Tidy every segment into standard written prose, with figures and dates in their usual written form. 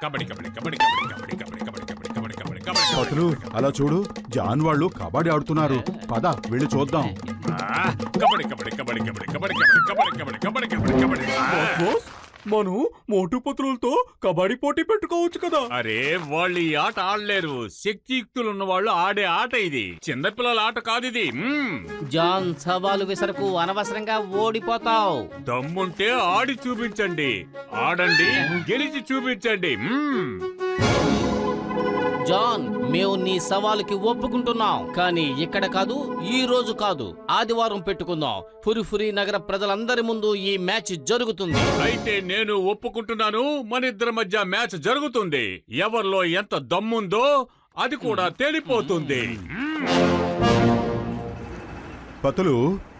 కబడ్డీ కబడ్డీ కబడ్డీ కబడ్డీ కబడ్డీ కబడ్డీ కబడ్డీ కబడ్డీ కబడ్డీ కబడ్డీ పతులు అలా చూడు, జాన్ వాళ్ళు కబడ్డీ ఆడుతున్నారు. పద వెళ్ళి చూద్దాం. కబడ్డీ కబడ్డీ కబడ్డీ కబడ్డీ కబడ్డీ కబడ్డీ కబడ్డీ కబడ్డీ కబడ్డీ కబడ్డీ కబడ్డీ. మనం మోటు పత్రులతో కబడ్డీ పోటీ పెట్టుకోవచ్చు కదా. అరే వాళ్ళు ఈ ఆట ఆడలేరు. శక్తియుక్తులు ఉన్న వాళ్ళు ఆడే ఆట ఇది. చిన్నపిల్లల ఆట కాదు ఇది. జాన్ సవాలు విసరకు, అనవసరంగా ఓడిపోతావు. దమ్ముంటే ఆడి చూపించండి, ఆడండి, గెలిచి చూపించండి. జాన్, మేము నీ సవాలుకి ఒప్పుకుంటున్నాం, కానీ ఇక్కడ కాదు, ఈ రోజు కాదు, ఆదివారం పెట్టుకుందాం. ఫురిఫురి నగర ప్రజలందరి ముందు ఈ మ్యాచ్ జరుగుతుంది. అయితే నేను ఒప్పుకుంటున్నాను. మన ఇద్దరి మధ్య మ్యాచ్ జరుగుతుంది. ఎవరిలో ఎంత దమ్ముందో అది కూడా తేలిపోతుంది. పతులు,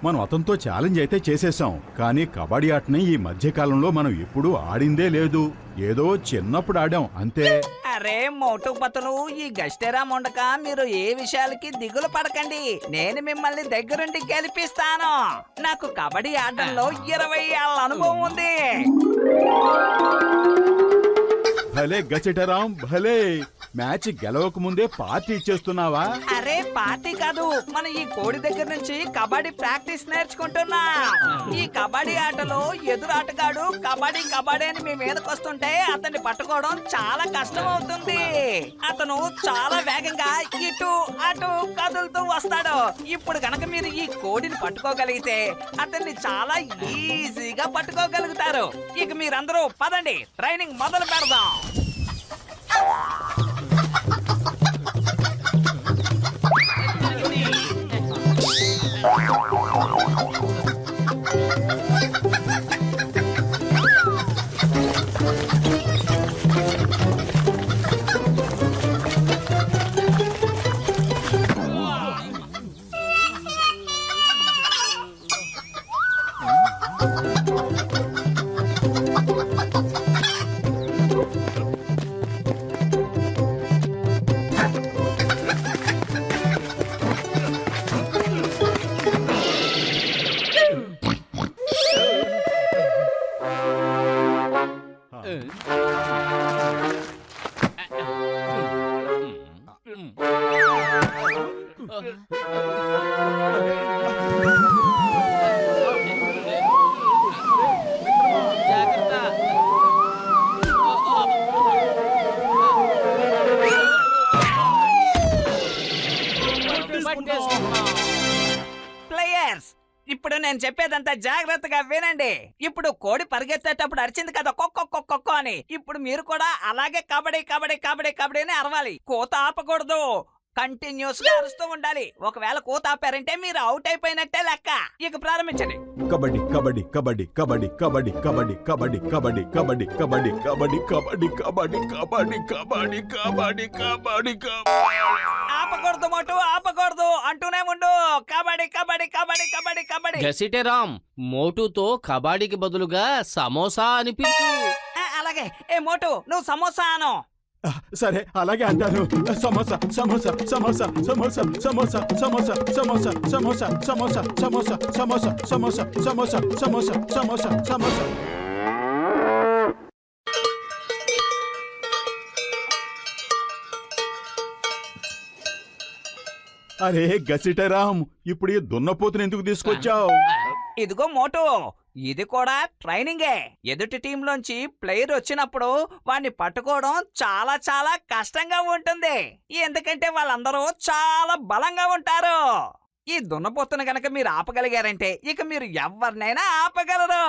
మనం అతనితో ఛాలెంజ్ అయితే చేసేసాం, కానీ కబడ్డీ ఆటని ఈ మధ్య కాలంలో మనం ఎప్పుడూ ఆడిందే లేదు. ఏదో చిన్నప్పుడు ఆడాం అంతే. అరే మోటు పతులు, ఈ గష్టెరా మొండక, మీరు ఏ విషయాలకి దిగులు పడకండి. నేను మిమ్మల్ని దగ్గరుండి గెలిపిస్తాను. నాకు కబడ్డీ ఆడడంలో 20 ఏళ్ల అనుభవం ఉంది. భలే గసిటరాం, భలే. మ్యాచ్ గెలవక ముందే పార్టీ ఇచ్చేస్తున్నావా? అరే పార్టీ కాదు, మన ఈ కోడి దగ్గర నుంచి కబడ్డీ ప్రాక్టీస్ నేర్చుకుంటున్నా. ఈ కబడ్డీ ఆటలో ఎదురు ఆటగాడు కబడ్డీ కబడ్డీ అని మీ మీదకి వస్తుంటే అతన్ని పట్టుకోవడం చాలా కష్టం అవుతుంది. అతను చాలా వేగంగా ఇటు అటు కదులుతూ వస్తాడు. ఇప్పుడు గనక మీరు ఈ కోడిని పట్టుకోగలిగితే అతన్ని చాలా ఈజీగా పట్టుకోగలుగుతారు. ఇక మీరందరూ పదండి, ట్రైనింగ్ మొదలు పెడదాం. ప్లేయర్స్, ఇప్పుడు నేను చెప్పేదంతా జాగ్రత్తగా వినండి. ఇప్పుడు కోడి పరిగెత్తేటప్పుడు అరిచింది కదా కొక్కో అని. ఇప్పుడు మీరు కూడా అలాగే కబడ్డీ కబడ్డీ కబడ్డీ కబడ్డీ అని అరవాలి. కోత ఆపకూడదు, కంటిన్యూస్ గా అరుస్తూ ఉండాలి. ఒకవేళ కోత ఆపారంటే మీరు అవుట్ అయిపోయినట్టే లెక్క. ఇక ప్రారంభించండి. కబడ్డీ కబడ్డీ కబడ్డీ కబడ్డీ కబడ్డీ కబడ్డీ కబడ్డీ కబడ్డీ కబడ్డీ కబడ్డీ కబడ్డీ కబడ్డీ కబడ్డీ కబడ్డీ కబడ్డీ కబడ్డీ కబడ్డీ కబడ్డీ. ఆపకూడదు మోటు, ఆపకూడదు అంటూనే ఉండు. కబడ్డీ కబడ్డీ కబడ్డీ కబడ్డీ కబడ్డీ. గసిటేరాం, మోటుతో కబడ్డీకి బదులుగా సమోసా అనిపించు. అలాగే. ఏ మోటు, నువ్వు సమోసా అను. సరే అలాగే అంటాను. సమోసా సమోసా సమోసా సమోసా సమోసా సమోసా సమోసా సమోసా సమోసా సమోసా సమోసా సమోసా సమోసా సమోసా సమోసా సమోసా. అరే గసిటరాం, ఇప్పుడు ఈ దున్నపోతుని ఎందుకు తీసుకొచ్చావు? ఇదిగో మోటు, ఇది కూడా ట్రైనింగే. ఎదుటి టీంలోంచి ప్లేయర్ వచ్చినప్పుడు వాడిని పట్టుకోవడం చాలా చాలా కష్టంగా ఉంటుంది. ఎందుకంటే వాళ్ళందరూ చాలా బలంగా ఉంటారు. ఈ దున్నపోతును గనక మీరు ఆపగలిగారంటే ఇక మీరు ఎవరినైనా ఆపగలరు.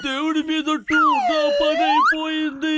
దేవుడి మీద నా పని అయిపోయింది.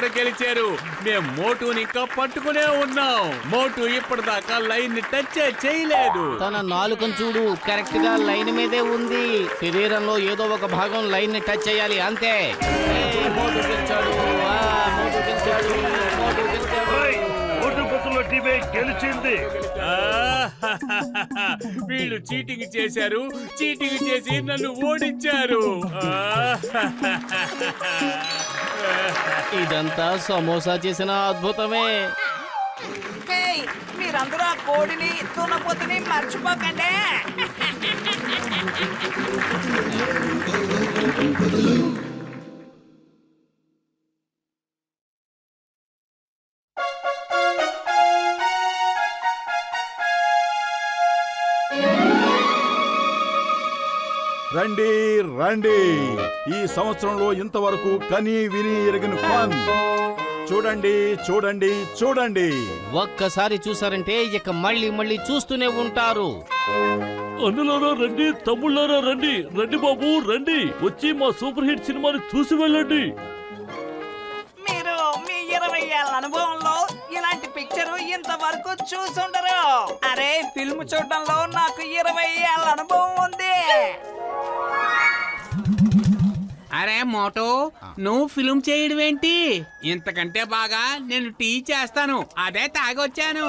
గారు గెలిచారు. మేము మోటుని ఇంకా పట్టుకునే ఉన్నాం. మోటు ఇప్పటిదాకా లైన్ ని టచ్ చేయలేదు. తన నాలుకను చూడు, కరెక్ట్ గా లైన్ మీదే ఉంది. శరీరంలో ఏదో ఒక భాగం లైన్ ని టచ్ చేయాలి, అంతే. మోటు గెలిచాడు, మోటు గెలిచాడు, మోటు గెలిచాడు. మోటు పత్రుల టీమే గెలిచింది. వీళ్ళు చీటింగ్ చేశారు, చీటింగ్ చేసి నన్ను ఓడించారు. ఇదంతా సమోసా చేసిన అద్భుతమే. హేయ్, మీరందరూ ఆ కోడిని దున్నపోతుని మర్చిపోకండి. రండి రండి, ఈ సంవత్సరంలో ఇంతవరకు కని విని ఎరగని ఫన్ చూడండి చూడండి చూడండి. ఒక్కసారి చూసారంటే ఇక మళ్ళీ మళ్ళీ చూస్తూనే ఉంటారు. అన్నలారా రండి, తమ్ముళ్ళారా రండి, రండి బాబు రండి, వచ్చి మా సూపర్ హిట్ సినిమాని చూసి వెళ్ళండి. మీరు మీ 20 ఏళ్ల అనుభవంలో ఇలాంటి పిక్చర్ ఇంతవరకు చూసుండరు. అరే, ఫిల్మ్ చూడడంలో నాకు 20 ఏళ్ల అనుభవం ఉంది. అరే మోటో, నువ్వు ఫిల్మ్ చేయడం ఏంటి? ఇంతకంటే బాగా నేను టీ చేస్తాను, అదే తాగొచ్చాను.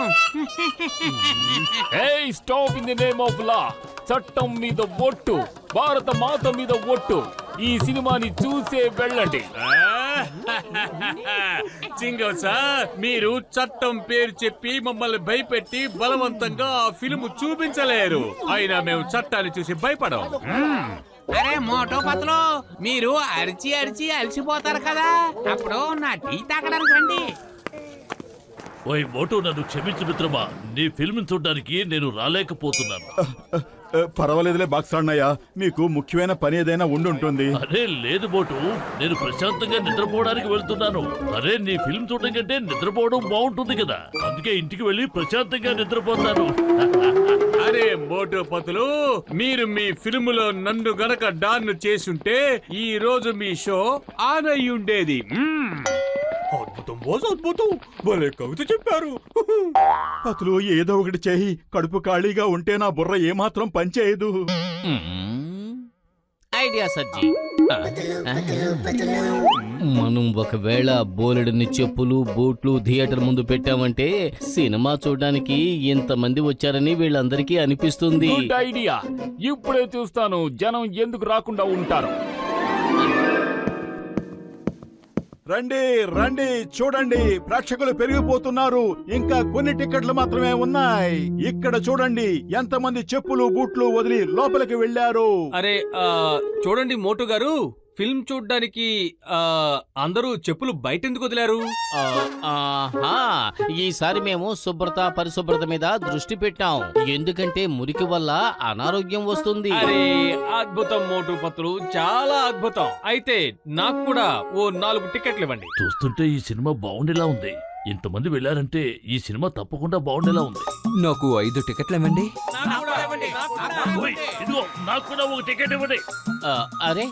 Hey, stop in the name of law. చట్టం మీద ఒట్టు, భారత మాత మీద ఒట్టు. ఈ సినిమాని చూసే వెళ్ళండి. చింగం సార్, మీరు చట్టం పేరు చెప్పి మమ్మల్ని భయపెట్టి బలవంతంగా ఆ ఫిల్మ్ చూపించలేరు. అయినా మేము చట్టాన్ని చూసి భయపడం. అరే మోటో పత్లో, మీరు అరిచి అరిచి అలసిపోతారు కదా, అప్పుడు నా టీ తాగడానికి రండి. ఓయ్ మోటో, నన్ను క్షమించు మిత్రమా, నీ ఫిల్మ్ చూడడానికి నేను రాలేకపోతున్నాను. పర్వాలేదులే బాక్స్ అన్నయ్య, మీకు ముఖ్యమైన పని ఏదైనా ఉండుంటుంది. అరే లేదు మోటు, నేను ప్రశాంతంగా నిద్రపోవడానికి వెళ్తున్నాను. అరే నీ ఫిల్మ్ చూడడం కంటే నిద్రపోవడం బాగుంటుంది కదా, అందుకే ఇంటికి వెళ్ళి ప్రశాంతంగా నిద్రపోతాను. అరే మోటో పతులు, మీరు మీ ఫిల్మ్ లో నన్ను గనక డాన్ చేసుంటే ఈ రోజు మీ షో ఆన్ అయి ఉండేది. అద్భుతం బాస్, అద్భుతం, భలే కవిత చెప్పారు. పతులు ఏదో ఒకటి చేయి, కడుపు ఖాళీగా ఉంటే నా బుర్ర ఏమాత్రం పనిచేయదు. ఐడియా సజ్జి. మనం ఒకవేళ బోలెడన్ని చెప్పులు బూట్లు థియేటర్ ముందు పెట్టామంటే సినిమా చూడడానికి ఇంతమంది వచ్చారని వీళ్ళందరికీ అనిపిస్తుంది. Good idea. ఇప్పుడే చూస్తాను జనం ఎందుకు రాకుండా ఉంటారు. రండి రండి చూడండి, ప్రేక్షకులు పెరిగిపోతున్నారు. ఇంకా కొన్ని టికెట్లు మాత్రమే ఉన్నాయి. ఇక్కడ చూడండి ఎంతమంది చెప్పులు బూట్లు వదిలి లోపలికి వెళ్ళారు. అరే చూడండి మోటు గారు, ఫిల్మ్ చూడ్డానికి అందరూ చెప్పులు బయటెందుకు వదిలారు? ఈసారి మేము శుభ్రత పరిశుభ్రత మీద దృష్టి పెట్టాం. ఎందుకంటే మురికి వల్ల అనారోగ్యం వస్తుంది. అరే అద్భుతం మోటు పత్రులు, చాలా అద్భుతం. అయితే నాకు కూడా ఓ 4 టికెట్లు ఇవ్వండి. చూస్తుంటే ఈ సినిమా బాగుండేలా ఉంది. ఇంతమంది వెళ్ళారంటే ఈ సినిమా తప్పకుండా బాగుండేలా ఉంది. నాకు 5 టికెట్లు ఇవ్వండి. ఓయ్, ఇదిగో నాకు కూడా ఒక టికెట్ ఇవ్వండి. అరే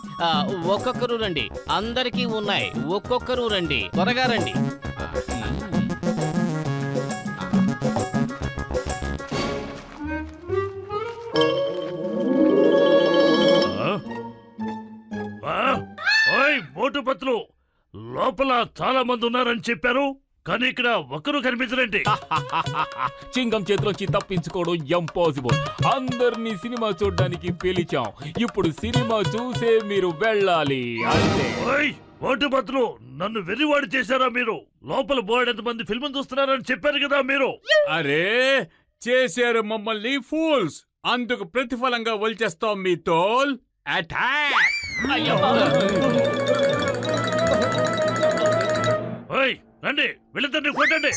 ఒక్కొక్కరు రండి, అందరికీ ఉన్నాయి. ఒక్కొక్కరు రండి, త్వరగా రండి. ఓయ్ మోటు పత్రులు, లోపల చాలా మంది ఉన్నారని చెప్పారు, కానీ ఇక్కడ ఒక్కరు కనిపించరండి. చింగం చేతిలోంచి తప్పించుకోవడం ఇంపాసిబుల్. అందరినీ సినిమా చూడడానికి పిలిచాం. ఇప్పుడు సినిమా చూసే మీరు వెళ్ళాలి, అంతే. ఓయ్ మోటు పత్రులు, నన్ను వెర్రివాడు చేశారా మీరు? లోపల బోర్డు మంది ఫిల్మ్ చూస్తున్నారని చెప్పారు కదా మీరు. అరే చేశారు మమ్మల్ని ఫూల్స్. అందుకు ప్రతిఫలంగా వల్చేస్తాం మీ తోల్. అటాక్! ఓయ్ రండి, వెళ్ళిద్దండి, కొట్టండి.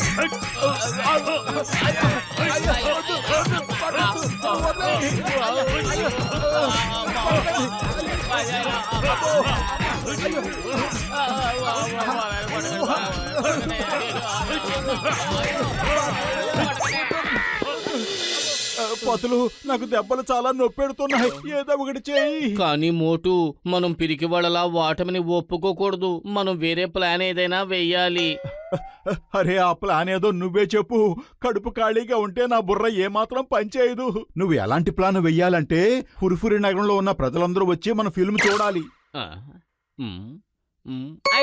పతులు నాకు దెబ్బలు చాలా నొప్పెడుతున్నాయి, ఏదో ఒకటి చేయి. కానీ మోటు, మనం పిరికి వాళ్ళలా వాటమిని ఒప్పుకోకూడదు. మనం వేరే ప్లాన్ ఏదైనా వెయ్యాలి. అరే ఆ ప్లాన్ ఏదో నువ్వే చెప్పు. కడుపు ఖాళీగా ఉంటే నా బుర్ర ఏమాత్రం పనిచేయదు. నువ్వు ఎలాంటి ప్లాన్ వెయ్యాలంటే ఫురిఫురి నగరంలో ఉన్న ప్రజలందరూ వచ్చి మన ఫిల్మ్ చూడాలి.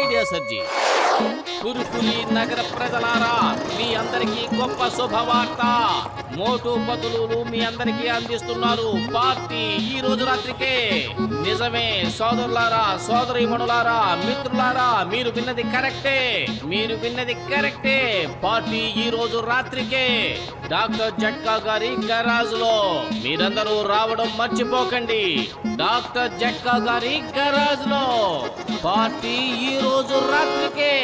ఐడియా సర్జీ. కురుపులి నగర ప్రజలారా, మీ అందరికీ గొప్ప శుభవార్త. మోటు పతులు మీ అందరికీ అందిస్తున్నారు పార్టీ ఈ రోజు రాత్రికే. నిజమే సోదరులారా, సోదరీమణులారా, మిత్రులారా, మీరు విన్నది కరెక్టే. పార్టీ ఈ రోజు రాత్రికే డాక్టర్ జట్కా గారి గరాజ్ లో. మీరందరూ రావడం మర్చిపోకండి. డాక్టర్ జట్కా గారి గరాజ్ లో పార్టీ ఈ రోజు రాత్రికే.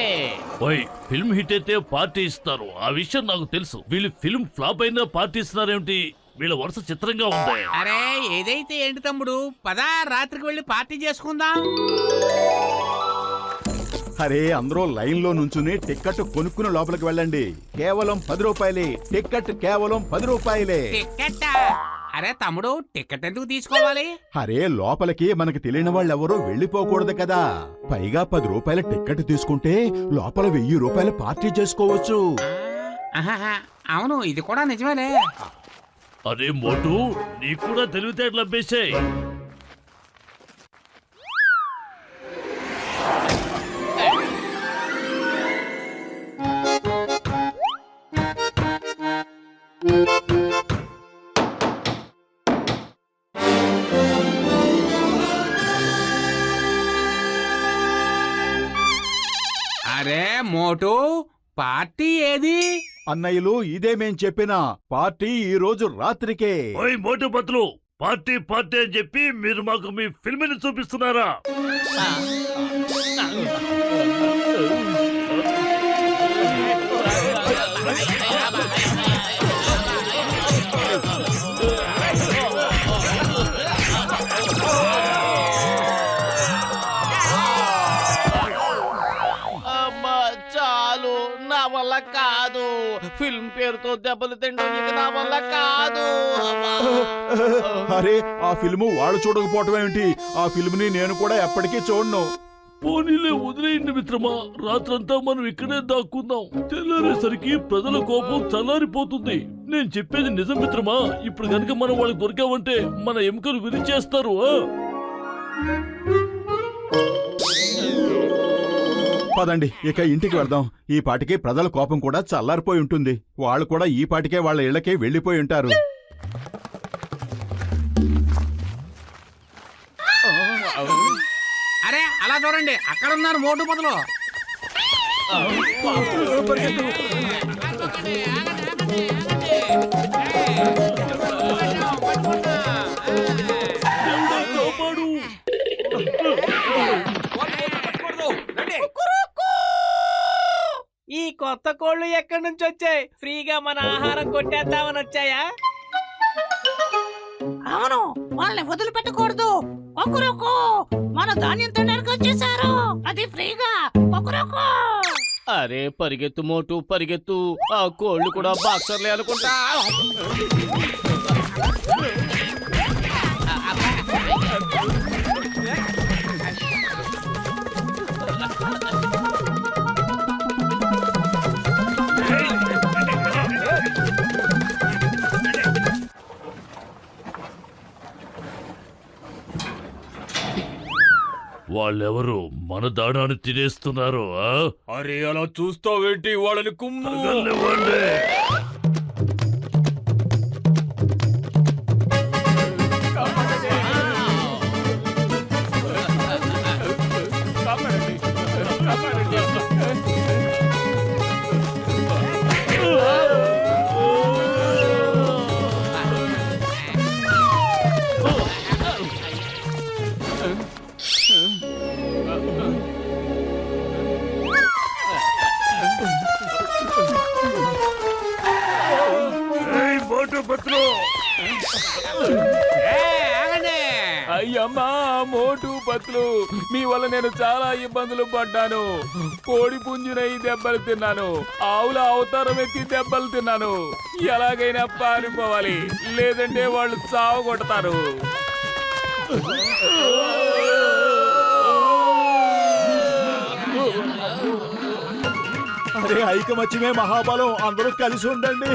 ఓయ్, ఫిల్మ్ హిట్ అయితే పార్టీ ఇస్తారు, ఆ విషయం నాకు తెలుసు. వీళ్ళు ఫిల్మ్ ఫ్లాప్ అయినా పార్టీ ఇస్తున్నారేమిటి? వీళ్ళ వరుస చిత్రంగా ఉంది. అరే ఏదైతే ఏంటి తమ్ముడు, పదా రాత్రికి వెళ్ళి పార్టీ చేసుకుందాం. అరే అందరూ లైన్ లో నుంచుని టిక్కెట్ కొనుక్కుని లోపలికి వెళ్ళండి. కేవలం 10 రూపాయలే టిక్కెట్, కేవలం 10 రూపాయలే. టికెట్? అరే తమ్ముడు, టికెట్ ఎందుకు తీసుకోవాలి? అరే లోపలికి మనకి తెలియని వాళ్ళెవరూ వెళ్ళిపోకూడదు కదా. పైగా 10 రూపాయల టిక్కెట్ తీసుకుంటే లోపల 1000 రూపాయల పార్టీ చేసుకోవచ్చు. అవును, ఇది కూడా నిజమేలే. అరే మోటు, నీకు కూడా తెలివితేటలు అబ్బేశాయి. అరే మోటు, పార్టీ ఏది? అన్నయ్యలు ఇదే మేం చెప్పిన పార్టీ ఈ రోజు రాత్రికే. ఓయ్ మోటు పత్రులు, పార్టీ అని చెప్పి మీరు మాకు మీ ఫిల్మ్ని చూపిస్తున్నారా? చాలు, నా వల్ల కాదు. ఫిల్మ్ పేరుతో దెబ్బలు తింటాం ఇక నా వల్ల కాదు. అరే ఆ ఫిల్ము వాళ్ళు చూడకపోవటం ఏమిటి? ఆ ఫిల్మ్ ని నేను కూడా ఎప్పటికీ చూడను. పోనీలే, వదిలేయండి మిత్రమా. రాత్రంతా మనం ఇక్కడే దాక్కుందాం. తెల్లారేసరికి ప్రజల కోపం చల్లారిపోతుంది. నేను చెప్పేది నిజం మిత్రమా. ఇప్పుడు కనుక మనం వాళ్ళకి దొరికామంటే మన ఎముకలు విరిచేస్తారు. పదండి ఇక ఇంటికి వెళ్దాం. ఈ పాటికి ప్రజల కోపం కూడా చల్లారిపోయి ఉంటుంది. వాళ్ళు కూడా ఈ పాటికే వాళ్ళ ఇళ్లకే వెళ్లిపోయి ఉంటారు. అరే అలా చూడండి, అక్కడ ఉన్నారు మోటు పతులు. ఈ కొత్త కోళ్లు ఎక్కడి నుంచి వచ్చాయి? ఫ్రీగా మన ఆహారం కొట్టేద్దామని వచ్చాయా? అవును, వాళ్ళని వదిలిపెట్టకూడదు. కొక్కురుకు, మన ధాన్యం తినడానికి వచ్చేసారు, అది ఫ్రీగా. కొక్కురుకు. అరే పరిగెత్తు మోటు పరిగెత్తు, ఆ కోళ్లు కూడా బాక్సర్లే అనుకుంటా. వాళ్ళెవరు మన దాణాన్ని తినేస్తున్నారు? అరే అలా చూస్తావేంటి? వాళ్ళని కుమ్ము. అయ్యమ్మా మోటు పత్లు, మీ వల్ల నేను చాలా ఇబ్బందులు పడ్డాను. కోడి పుంజునై దెబ్బలు తిన్నాను, ఆవుల అవతారం ఎత్తి దెబ్బలు తిన్నాను. ఎలాగైనా పారిపోవాలి, లేదంటే వాళ్ళు చావు కొడతారు. అరే ఐకమత్యమే మహాబలం, అందరూ కలిసి ఉండండి.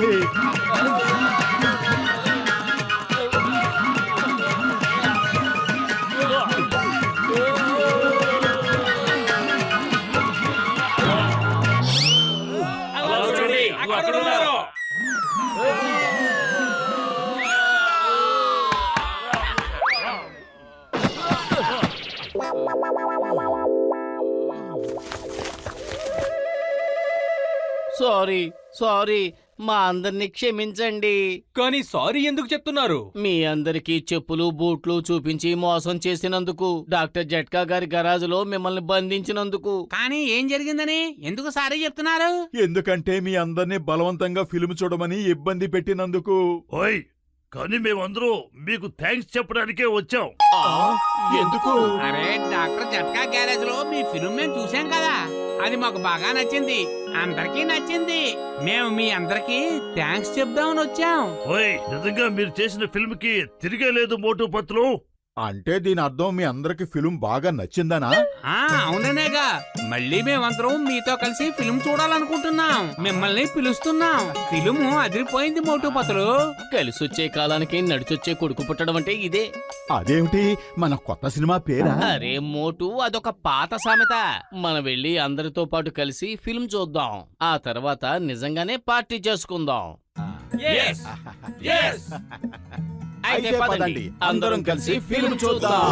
సారీ సారీ, మా అందరిని క్షమించండి. కానీ సారీ ఎందుకు చెప్తున్నారు? మీ అందరికీ చెప్పులు బూట్లు చూపించి మోసం చేసినందుకు, డాక్టర్ జట్కా గారి గరాజులో మిమ్మల్ని బంధించినందుకు. కానీ ఏం జరిగిందని ఎందుకు సారీ చెప్తున్నారు? ఎందుకంటే మీ అందరినీ బలవంతంగా ఫిల్మ్ చూడమని ఇబ్బంది పెట్టినందుకు. ఓయ్, కానీ మేమందరూ మీకు థ్యాంక్స్ చెప్పడానికే వచ్చాం. ఎందుకు? అరే డాక్టర్ జట్కా గ్యారేజ్ లో మీ ఫిల్మ్ మేము చూసాం కదా, అది మాకు బాగా నచ్చింది, అందరికీ నచ్చింది. మేము మీ అందరికి థ్యాంక్స్ చెప్దామని వచ్చాం. ఓయ్, నిజంగా మీరు చేసిన ఫిల్మ్ కి తిరిగే లేదు మోటు పత్లు. అంటే దీని అర్థం మీ అందరికి ఫిల్మ్ బాగా నచ్చిందనా? అవుననేగా, మళ్ళీ మేమందరం మీతో కలిసి ఫిల్మ్ చూడాలనుకుంటున్నాం. మిమ్మల్ని పిలుస్తున్నాం. ఫిల్మ్ అదిరిపోయింది మోటు పత్లు. కలిసొచ్చే కాలానికి నడిచొచ్చే కొడుకు పుట్టడం అంటే ఇదే. అదేమిటి, మన కొత్త సినిమా పేరా? అరే మోటు, అదొక పాత సామెత. మనం వెళ్ళి అందరితో పాటు కలిసి ఫిల్మ్ చూద్దాం, ఆ తర్వాత నిజంగానే పార్టీ చేసుకుందాం. అయితే పదండి, అందరం కలిసి ఫిల్మ్ చూద్దాం.